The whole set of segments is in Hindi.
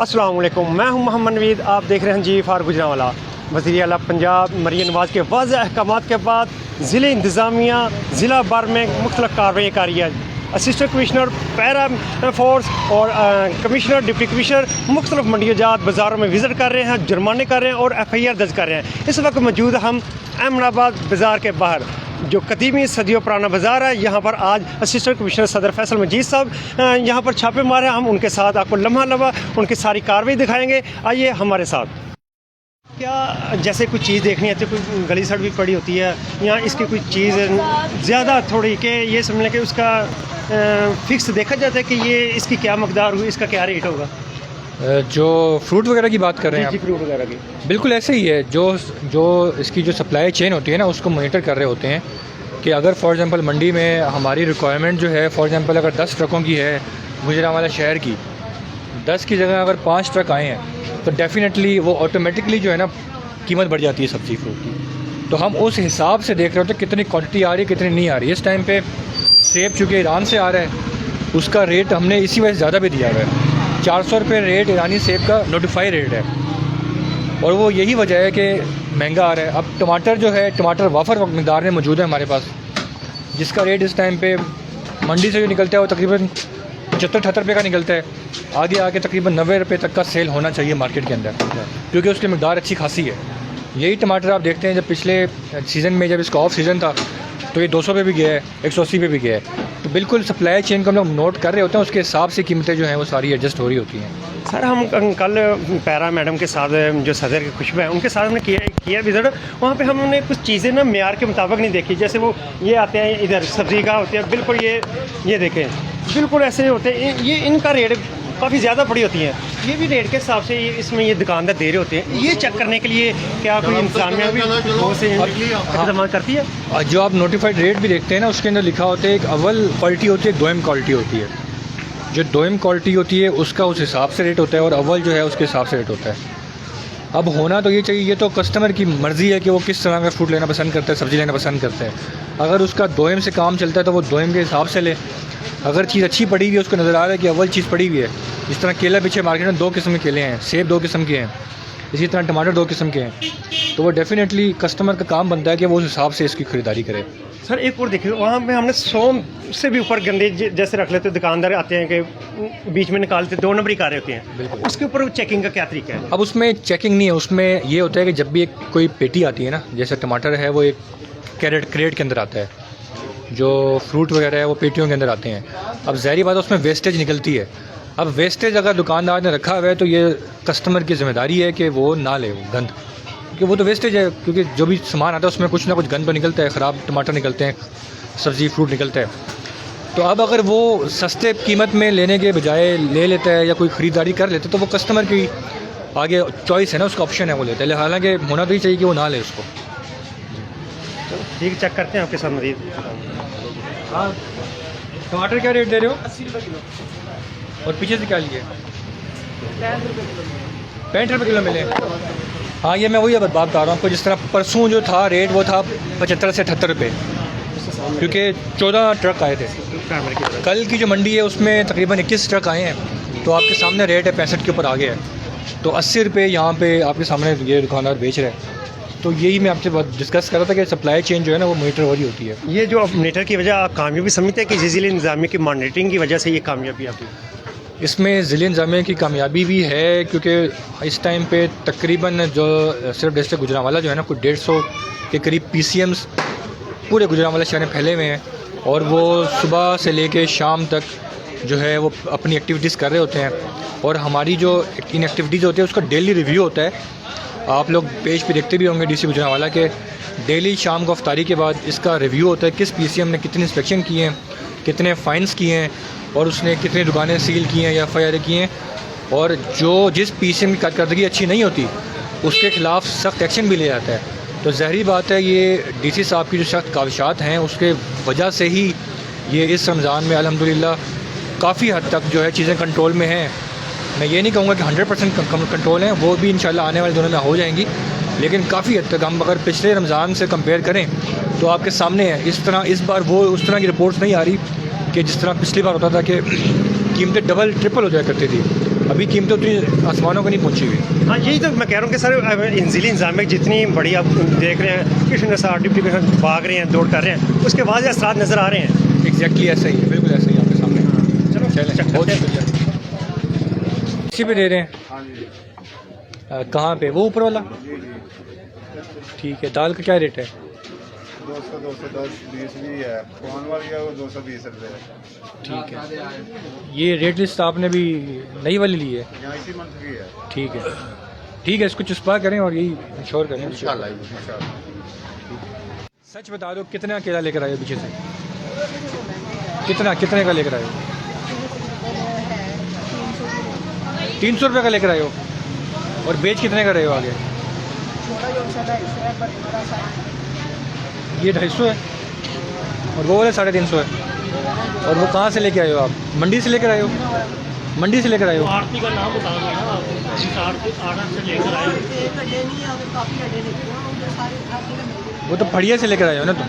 अस्सलाम वालेकुम, मैं हूं मोहम्मद नवीद। आप देख रहे हैं जी फार गुजरांवाला। वज़ीर आला पंजाब मरियम नवाज़ के वाज़ेह अहकामात के बाद ज़िले इंतज़ामिया ज़िला बार में मुख्तलिफ़ कार्रवाई कर रही है। असिस्टेंट कमिश्नर पैरा फोर्स और कमिश्नर डिप्टी कमिश्नर मुख्तलिफ़ मंडियों जात बाज़ारों में विज़िट कर रहे हैं, जुर्माने कर रहे हैं और FIR दर्ज कर रहे हैं। इस वक्त मौजूद हम अहमदाबाद बाज़ार के बाहर, जो कदीमी सदियों पुराना बाज़ार है। यहाँ पर आज असिस्टेंट कमिश्नर सदर फैसल मजीद साहब यहाँ पर छापे मारे। हम उनके साथ आपको लम्हा लम्हा उनकी सारी कार्रवाई दिखाएंगे। आइए हमारे साथ। क्या जैसे कुछ चीज़ देखनी है तो कोई गली सड़ भी पड़ी होती है, या इसकी कोई चीज़ ज़्यादा थोड़ी के ये समझ लें कि उसका फिक्स देखा जाता है कि ये इसकी क्या मकदार हुई, इसका क्या रेट होगा। जो फ्रूट वगैरह की बात कर रहे हैं जी, फ्रूट वगैरह की बिल्कुल ऐसे ही है। जो इसकी जो सप्लाई चेन होती है ना, उसको मॉनिटर कर रहे होते हैं कि अगर फॉर एग्जांपल मंडी में हमारी रिक्वायरमेंट जो है, फॉर एग्जांपल अगर 10 ट्रकों की है गुजरांवाला शहर की, 10 की जगह अगर 5 ट्रक आए हैं तो डेफिनेटली वो ऑटोमेटिकली जो है ना कीमत बढ़ जाती है सब्ज़ी फ्रूट की। तो हम उस हिसाब से देख रहे होते हैं कितनी क्वांटिटी आ रही है, कितनी नहीं आ रही है। इस टाइम पे सेब चूँकि ईरान से आ रहा है, उसका रेट हमने इसी वजह से ज़्यादा भी दिया हुआ है। 400 रुपये रेट ईरानी सेब का नोटिफाई रेट है, और वो यही वजह है कि महंगा आ रहा है। अब टमाटर जो है, टमाटर वाफर मकदार में मौजूद है हमारे पास, जिसका रेट इस टाइम पे मंडी से जो निकलता है वो तकरीबन 75-78 रुपये का निकलता है। आगे आके तकरीबन 90 रुपये तक का सेल होना चाहिए मार्केट के अंदर, क्योंकि उसकी मकदार अच्छी खासी है। यही टमाटर आप देखते हैं, जब पिछले सीज़न में जब इसका ऑफ सीज़न था तो ये 200 पे भी गया है, 180 पे भी गया है। तो बिल्कुल सप्लाई चेन को हम लोग नोट कर रहे होते हैं, उसके हिसाब से कीमतें जो हैं वो सारी एडजस्ट हो रही होती हैं। सर, हम कल पैरा मैडम के साथ, जो सदर की खुशबू है, उनके साथ हमने किया विज़िट। वहाँ पे हमने कुछ चीज़ें ना मेयार के मुताबिक नहीं देखी। जैसे वो ये आते हैं इधर सब्ज़ी का होती है, बिल्कुल ये देखें, बिल्कुल ऐसे होते हैं। ये इनका रेट काफ़ी ज़्यादा बड़ी होती है। ये भी रेट के हिसाब से इसमें ये दुकानदार दे रहे होते हैं। ये चेक करने के लिए क्या कोई इंतजामिया भी इकदाम करती है? जो आप नोटिफाइड रेट भी देखते हैं ना, उसके अंदर लिखा होता है एक अव्वल क्वालिटी होती है, दोयम क्वालिटी होती है। जो दोयम क्वालिटी होती है उसका उस हिसाब से रेट होता है, और अव्वल जो है उसके हिसाब से रेट होता है। अब होना तो ये चाहिए, ये तो कस्टमर की मर्ज़ी है कि वो किस तरह का फ्रूट लेना पसंद करता है, सब्ज़ी लेना पसंद करता है। अगर उसका दोयम से काम चलता है तो वो दोयम के हिसाब से ले। अगर चीज़ अच्छी पड़ी हुई है, उसको नज़र आ रहा है कि अव्वल चीज़ पड़ी हुई है, जिस तरह केला पीछे मार्केट में 2 किस्म के केले हैं, सेब 2 किस्म के हैं, इसी तरह टमाटर 2 किस्म के हैं, तो वो डेफिनेटली कस्टमर का काम बनता है कि वो उस हिसाब से इसकी ख़रीदारी करे। सर, एक और देखिए, वहाँ पे हमने 100 से भी ऊपर गंदे जैसे रख लेते, दुकानदार आते हैं कि बीच में निकालते, 2 नंबरी कारें होती हैं। बिल्कुल, उसके ऊपर चेकिंग का क्या तरीका है? अब उसमें चेकिंग नहीं है, उसमें ये होता है कि जब भी एक कोई पेटी आती है ना, जैसे टमाटर है वो एक क्रेट के अंदर आता है, जो फ्रूट वगैरह है वो पेटियों के अंदर आते हैं। अब ज़ाहिर बात है उसमें वेस्टेज निकलती है। अब वेस्टेज अगर दुकानदार ने रखा हुआ है तो ये कस्टमर की ज़िम्मेदारी है कि वो ना ले वो गंद, क्योंकि वो तो वेस्टेज है। क्योंकि जो भी सामान आता है उसमें कुछ ना कुछ गंद तो निकलता है, ख़राब टमाटर निकलते हैं, सब्ज़ी फ्रूट निकलता है। तो अब अगर वो सस्ते कीमत में लेने के बजाय ले लेता है या कोई ख़रीदारी कर लेता है, तो वो कस्टमर की आगे चॉइस है ना, उसका ऑप्शन है, वो लेता है। हालांकि होना तो ही चाहिए कि वो ना ले उसको। ठीक, चेक करते हैं आपके साथ मजीद। हाँ, टमाटर क्या रेट दे रहे हो? 80 रुपये किलो। और पीछे से क्या लिए? 65 रुपये किलो। 65 रुपये किलो मिले। हाँ, ये मैं वही बात बता रहा हूँ आपको। जिस तरह परसों जो था रेट वो था 75 से 78 रुपये, क्योंकि 14 ट्रक आए थे। कल की जो मंडी है उसमें तकरीबन 21 ट्रक आए हैं, तो आपके सामने रेट है 65 के ऊपर आ गया है। तो 80 रुपये यहाँ पे आपके सामने ये दुकानदार बेच रहे हैं। तो यही मैं आपसे बात डिस्कस कर रहा था कि सप्लाई चेन जो है ना वो मॉनिटर हो रही होती है। ये जो मॉनिटर की वजह आप कामयाबी समझते हैं कि ज़िले इंतज़ामिया की मॉनिटरिंग की वजह से ये कामयाबी आपकी? इसमें ज़िले इंतज़ामिया की कामयाबी भी है, क्योंकि इस टाइम पे तकरीबन जो सिर्फ डिस्ट्रिक्ट गुजरांवाला जो है ना, कुछ 150 के करीब PCMs पूरे गुजरांवाला शहर में फैले हुए हैं, और वो सुबह से लेके शाम तक जो है वो अपनी एक्टिविटीज़ कर रहे होते हैं। और हमारी जो इन एक्टिविटीज़ होती है उसका डेली रिव्यू होता है। आप लोग पेज पे देखते भी होंगे DC गुजरांवाला के, डेली शाम को अफ्तारी के बाद इसका रिव्यू होता है, किस PCM ने कितने इंस्पेक्शन किए हैं, कितने फ़ाइन्स किए हैं, और उसने कितनी दुकानें सील की हैं या FIR की हैं। और जो जिस PCM की कारकर्दगी अच्छी नहीं होती उसके ख़िलाफ़ सख्त एक्शन भी लिया जाता है। तो ज़ाहिर बात है ये DC साहब की जो सख्त काविशात हैं उसके वजह से ही ये इस रमज़ान में अल्हम्दुलिल्लाह काफ़ी हद तक जो है चीज़ें कंट्रोल में हैं। मैं ये नहीं कहूँगा कि 100% कंट्रोल हैं, वो भी इंशाल्लाह आने वाले दिनों में हो जाएंगी, लेकिन काफ़ी हद तक हम अगर पिछले रमज़ान से कंपेयर करें तो आपके सामने है। इस बार वो उस तरह की रिपोर्ट्स नहीं आ रही कि जिस तरह पिछली बार होता था कि कीमतें डबल ट्रिपल हो जाया करती थी। अभी कीमतें उतनी आसमानों को नहीं पहुँची हुई। हाँ, यही तो मैं कह रहा हूँ कि सर ज़िली इंतजामिया जितनी बड़ी आप देख रहे हैं, किशन साहब डिप्टी कमिश्नर भाग रहे हैं, दौड़ कर रहे हैं, उसके बाद असरात नज़र आ रहे हैं। एग्जैक्टली ऐसा ही है, बिल्कुल ऐसा ही आपके सामने। चलो चलें, बहुत शुक्रिया। इसी पे दे रहे हैं? कहाँ पे? वो ऊपर वाला? ठीक है। दाल का क्या रेट है? 200, 210, 20 भी है। कौन वाली है वो 220 रुपये है। ठीक है। ये रेट लिस्ट आपने भी नई वाली ली है? यहाँ इसी मंथ की है। ठीक है, ठीक है। इसको चुस्पा करें और यही इंश्योर करें। इंशाल्लाह। सच बता दो, कितना केला लेकर आए हो पीछे से? कितने का लेकर आए हो? 300 रुपये का लेकर आए हो। और बेच कितने का रहे हो आगे? ये 250 है और वो वाले 350 है। और वो कहाँ से लेके आए हो आप? मंडी से लेकर आए हो? मंडी से लेकर आए हो? आरती का नाम बता दो ना आप। आर्डर से लेकर आए। वो तो फड़िया से लेकर आए हो ना तुम?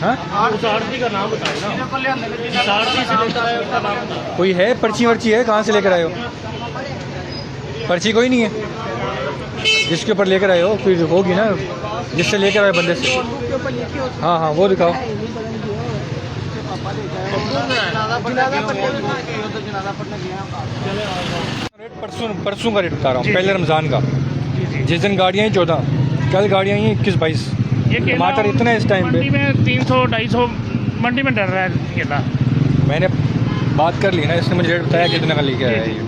हाँ, उस आरती का नाम बताए ना। इस आरती से लेकर आए उसका नाम बताओ। कोई है? पर्ची वर्ची है? कहाँ से लेकर आए हो? पर्ची कोई नहीं है जिसके ऊपर लेकर आए हो? फिर होगी ना जिससे लेकर आए बंदे से। हाँ हाँ, वो दिखाओ। परसों का रेट बता रहा हूँ, पहले रमज़ान का। जिस दिन गाड़ियाँ ही 14, कल गाड़ियाँ ही 21-22। टमाटर इतना है इस टाइम पे? मंडी में 300-250 मंडी में डर रहा है केला। मैंने बात कर ली ना, इसने मुझे रेट बताया कितने का लेके आया है ये,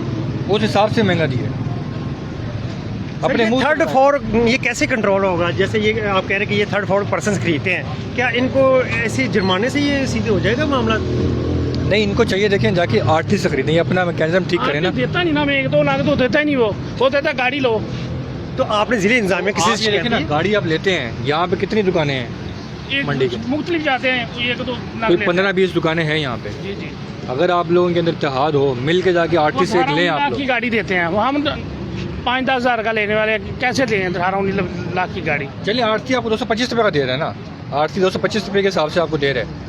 उस हिसाब से महंगा दिया। अपने मुंह थर्ड फोर ये कैसे कंट्रोल होगा? जैसे ये आप कह रहे हैं कि ये थर्ड फोर पर्सन खरीदते हैं, क्या इनको ऐसे जुर्माने से ये सीधे हो जाएगा मामला? नहीं, इनको चाहिए देखें जाके आरती से खरीदें, अपना मैकेनिज्म ठीक करें ना। देता नहीं ना, मैं 1-2 लाख तो देता ही नहीं। वो देता गाड़ी लो। तो आपने ज़िले इंतजामिया किसी से देखें ना, गाड़ी आप लेते हैं, यहाँ पे कितनी दुकानें हैं मंडी की? मुख्तलिफ जाते हैं, 1-2 लाख कोई 15-20 दुकानें हैं यहाँ पे। जी जी। अगर आप लोगों के अंदर इत्तेहाद हो, मिल के जाके आरती से एक लें आप की लोग। गाड़ी देते हैं वो, हम 5-10 हज़ार का लेने वाले कैसे दें 18-19 लाख की गाड़ी? चलिए, आरती आपको 225 रुपये का दे रहे हैं ना। आरती 225 रुपये के हिसाब से आपको दे रहे हैं।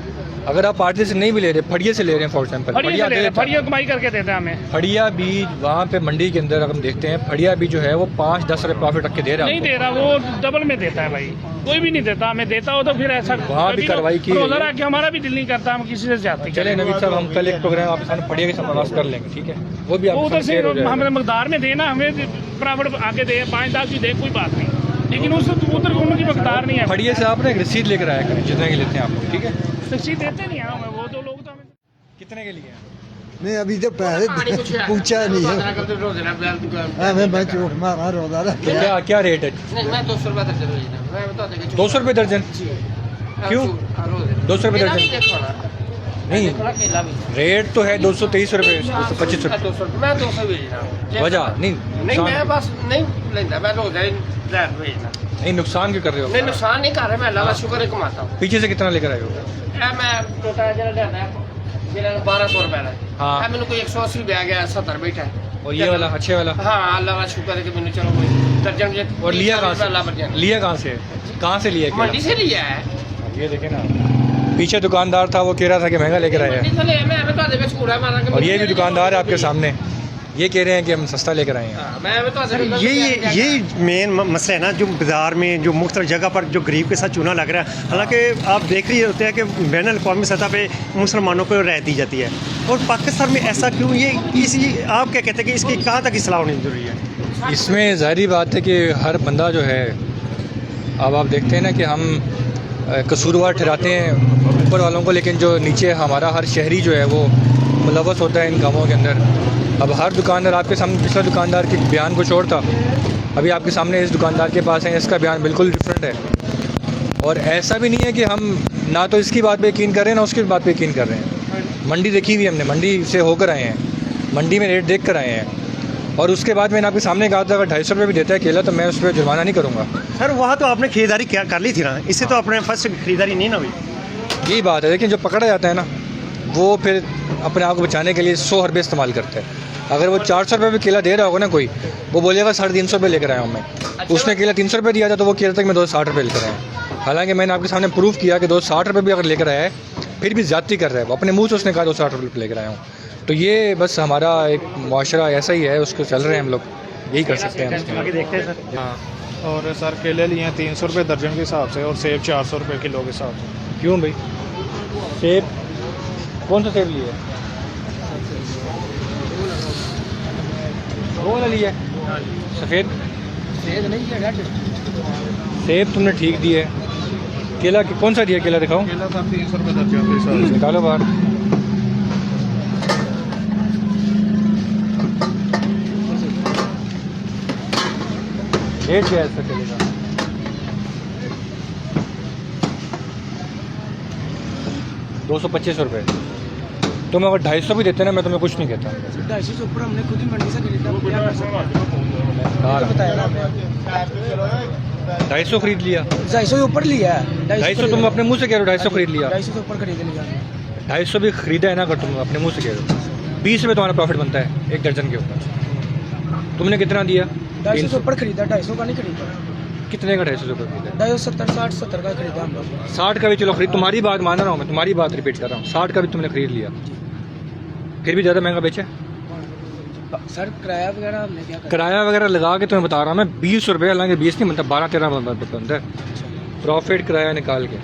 अगर आप आरती से नहीं भी ले रहे, फड़िए से ले रहे हैं फॉर एग्जाम्पल, फड़िया कमाई करके देते हैं हमें। फड़िया भी वहाँ पे मंडी के अंदर हम देखते हैं, फड़िया भी जो है वो 5-10 रुपये प्रॉफिट रख के दे रहा है। नहीं दे रहा, वो डबल में देता है भाई। कोई भी नहीं देता, हमें देता हो तो फिर ऐसा वहाँ भी कार्रवाई की। उधर आके हमारा भी दिल नहीं करता, हम किसी से जाते। चले नवीद साहब, हम कल एक प्रोग्राम आपके सामने फड़िया के समावेश कर लेंगे, ठीक है? वो भी उधर से आपको हमें मकदार में देना, हमें बराबर आगे दे, 5-10 भी दे, कोई बात नहीं। लेकिन उस उधर उनकी मकदार नहीं है। फड़िया से आप ना एक रसीद लेकर आया करें जितने के लेते हैं आप, ठीक है? रसीद देते नहीं हमें, वो तो लोग तो हमें। कितने के लिए? नहीं, अभी तो पहले पूछा नहीं है। मैं झूठ मारा रोजा तो क्या रेट है? 200 रुपये दर्जन भेजना, मैं बता देंगे। 200 रुपये दर्जन? क्यों 200 रुपये दर्जन? नहीं, केला भी रेट तो है 223 रुपये, 225 रुपये। 200 रुपये, मैं 200 भेजना। वजह नहीं, नहीं, मैं बस नहीं लेता, मैं रोजा भेजना। नहीं, नुकसान क्यों कर रहे नहीं, हो? नुकसान नहीं कर रहे, मैं अल्लाह का शुक्र है कमाता हूँ। पीछे से कितना लेकर आए हो? मैं टोटा जरा लेता है, मेरा 1200 रुपये है। हाँ। मैंने कोई 180 रुपये आ गया, 70 बैठा है। और ये वाला अच्छे वाला? हाँ, अल्लाह का शुक्र है कि मैंने चलो कोई दर्जन। और लिया कहाँ अल्लाह पर से? जाने। लिया कहाँ से? कहाँ से लिया? मंडी से लिया है। ये देखे ना, पीछे दुकानदार था, वो कह रहा था कि महंगा लेकर आया है। मंडी से लिया, मैं बता दे, कूड़ा मारा के। और ये भी दुकानदार है आपके सामने, ये कह रहे हैं कि हम सस्ता लेकर आए हैं। हाँ, मैं बता दे। ये मेन मसला है ना, जो बाज़ार में जो मुख्तलिफ जगह पर जो गरीब के साथ चूना लग रहा है। हालांकि आप देख रही होते हैं कि बैन अल-अक़वामी सतह पे मुसलमानों को राय दी जाती है, और पाकिस्तान में ऐसा क्यों? ये आप क्या कहते हैं कि इसकी कहाँ तक इस्लाह होनी जरूरी है? इसमें ज़ाहिरी बात है कि हर बंदा जो है, अब आप देखते हैं ना कि हम कसूरवार ठहराते हैं ऊपर वालों को, लेकिन जो नीचे हमारा हर शहरी जो है वो मुलव्वस होता है इन कामों के अंदर। अब हर दुकानदार, आपके सामने पिछला दुकानदार के बयान कुछ और था, अभी आपके सामने इस दुकानदार के पास है, इसका बयान बिल्कुल डिफरेंट है। और ऐसा भी नहीं है कि हम ना तो इसकी बात पे यकीन कर रहे हैं ना उसकी बात पे यकीन कर रहे हैं। मंडी देखी हुई हमने, मंडी से होकर आए हैं, मंडी में रेट देख कर आए हैं। और उसके बाद मैंने आपके सामने कहा था अगर 250 रुपये भी देता है केला तो मैं उस पर जुर्माना नहीं करूँगा। सर वहाँ तो आपने खरीदारी क्या कर ली थी ना, इससे तो आपने फर्स्ट खरीदारी नहीं ना हुई। यही बात है, लेकिन जो पकड़ा जाता है ना वो फिर अपने आप को बचाने के लिए 100 हरबे इस्तेमाल करता है। अगर वो 400 रुपये भी केला दे रहा होगा ना कोई, वो बोलेगा 350 रुपये लेकर आया हूँ मैं। उसने केला 300 रुपये दिया था तो वो कह रहा था कि मैं 260 रुपये लेकर आया। हालांकि मैंने आपके सामने प्रूफ किया कि 260 रुपये भी अगर लेकर आया है फिर भी ज़्यादती कर रहा है। वो अपने मुँह से उसने कहा 260 रुपये लेकर आया हूँ। तो ये बस हमारा एक मुआशरा ऐसा ही है, उसको चल रहे हैं हम लोग, यही कर सकते हैं हम। आगे देखते हैं सर। हाँ, और सर केले लिए हैं 300 रुपये दर्जन के हिसाब से और सेब 400 रुपये किलो के हिसाब से। क्यों भाई? सेब कौन सा सेब लिए? वो वाला लिया है सफ़ेद? सेब तुमने ठीक दिए। केला कौन सा दिया? केला दिखाओ। केला सर 300 रुपये दर्जन के हिसाब से। निकालो बाहर। रेट क्या है इसका केले का? 225 रुपये। तुम अगर 250 भी देते ना, मैं तुम्हें कुछ नहीं कहता। 250 से ऊपर हमने खुद ही मंडी से खरीदा। 250 खरीद लिया। 250 से ऊपर लिया है। 250 तुम अपने मुंह से कह रहे हो 250 खरीद लिया। 250 से ऊपर खरीद लिया। 250 भी खरीदा है ना, अगर तुम अपने मुंह से कह रहे हो। 20 रुपये तुम्हारा प्रॉफिट बनता है एक दर्जन के ऊपर। तुमने कितना दिया? 250 से ऊपर खरीदा, 250 का नहीं खरीदा। कितने का 250 रुपये खरीदा? 270, 60, 70 का खरीदा हम लोग। 60 का भी चलो खरीद, तुम्हारी बात मान रहा हूँ मैं, तुम्हारी बात रिपीट कर रहा हूँ। 60 का भी तुमने खरीद लिया, फिर भी ज़्यादा महंगा बेचे। सर किराया वगैरह हमने क्या करा? किराया वगैरह लगा के तुम्हें बता रहा हूँ मैं, 20 रुपये, हालांकि 20 नहीं बनता, 12-13 बनता है प्रॉफिट किराया निकाल के।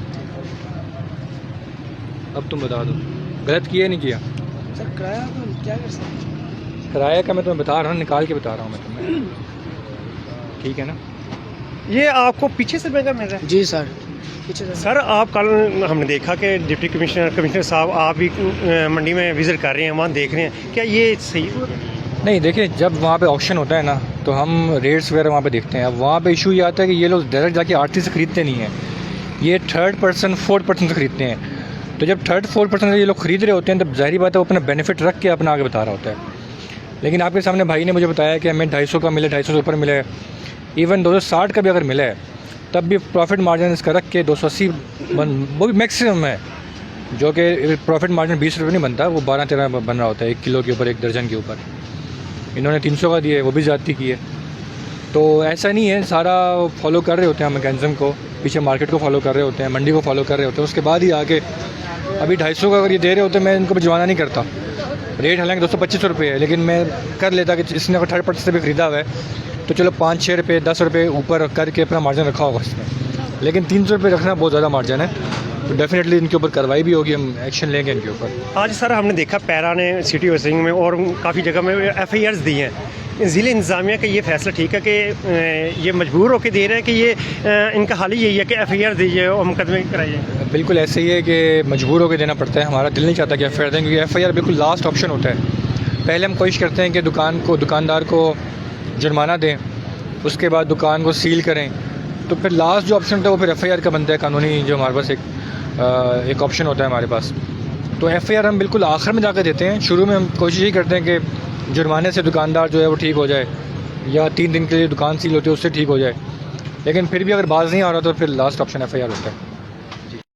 अब तुम बता दो गलत किया नहीं किया? सर किराया तो हम क्या कर सकते हैं? किराया का मैं तुम्हें बता रहा हूँ, निकाल के बता रहा हूँ मैं तुम्हें, ठीक है ना? ये आपको पीछे से महंगा मिल रहा है? जी सर, पीछे से। सर आप कल हमने देखा कि डिप्टी कमिश्नर साहब आप भी मंडी में विज़िट कर रहे हैं, वहाँ देख रहे हैं, क्या ये सही है? नहीं देखिए, जब वहाँ पे ऑक्शन होता है ना, तो हम रेट्स वगैरह वहाँ पे देखते हैं। अब वहाँ पे इशू ये आता है कि ये लोग डायरेक्ट जाके आरती से ख़रीदते नहीं हैं, ये 3rd पर्सन 4th पर्सन से ख़रीदते हैं। तो जब 3rd 4th पर्सन से ये लोग ख़रीद रहे होते हैं, तब जाहिर बात है वो अपना बेनिफिट रख के अपना आगे बता रहा होता है। लेकिन आपके सामने भाई ने मुझे बताया कि हमें 250 का मिले, 250 से ऊपर मिले, इवन 260 का भी अगर मिला है, तब भी प्रॉफिट मार्जिन इसका रख के 280 वो भी मैक्सिमम है, जो कि प्रॉफिट मार्जिन 20 रुपये नहीं बनता, वो 12-13 बन रहा होता है 1 किलो के ऊपर, 1 दर्जन के ऊपर। इन्होंने 300 का दिया है, वो भी ज़्यादती की है। तो ऐसा नहीं है, सारा फॉलो कर रहे होते हैं मैकेनिज़्म को, पीछे मार्केट को फॉलो कर रहे होते हैं, मंडी को फॉलो कर रहे होते हैं, उसके बाद ही आके अभी 250 का अगर ये दे रहे होते, मैं इनको भिजवाना नहीं करता। रेट हालांकि 225 रुपये है, लेकिन मैं कर लेता कि इसने अगर 3rd पर्सन से भी ख़रीदा हुआ है तो चलो 5-6 रुपये 10 रुपये ऊपर करके अपना मार्जिन रखा होगा इसमें। लेकिन 300 रुपये रखना बहुत ज़्यादा मार्जिन है, तो डेफिनेटली इनके ऊपर कार्रवाई भी होगी, हम एक्शन लेंगे इनके ऊपर। आज सर हमने देखा पैरा ने सिटी होसिंग में और काफ़ी जगह में FIRs दी हैं। ज़िले इंतज़ामिया का ये फैसला ठीक है कि ये मजबूर होकर दे रहे हैं कि ये इनका हाल ही यही है कि FIR दीजिए और मुकदमे कराइए? बिल्कुल ऐसे ही है कि मजबूर होकर देना पड़ता है, हमारा दिल नहीं चाहता कि FIR दें, क्योंकि FIR बिल्कुल लास्ट ऑप्शन होता है। पहले हम कोशिश करते हैं कि दुकानदार को जुर्माना दें, उसके बाद दुकान को सील करें, तो फिर लास्ट जो ऑप्शन होता है वो फिर FIR का बनता है, कानूनी जो हमारे पास एक ऑप्शन होता है हमारे पास। तो FIR हम बिल्कुल आखिर में जाकर देते हैं, शुरू में हम कोशिश यही करते हैं कि जुर्माने से दुकानदार जो है वो ठीक हो जाए, या 3 दिन के लिए दुकान सील होती है उससे ठीक हो जाए, लेकिन फिर भी अगर बाज नहीं आ रहा तो फिर लास्ट ऑप्शन FIR होता है।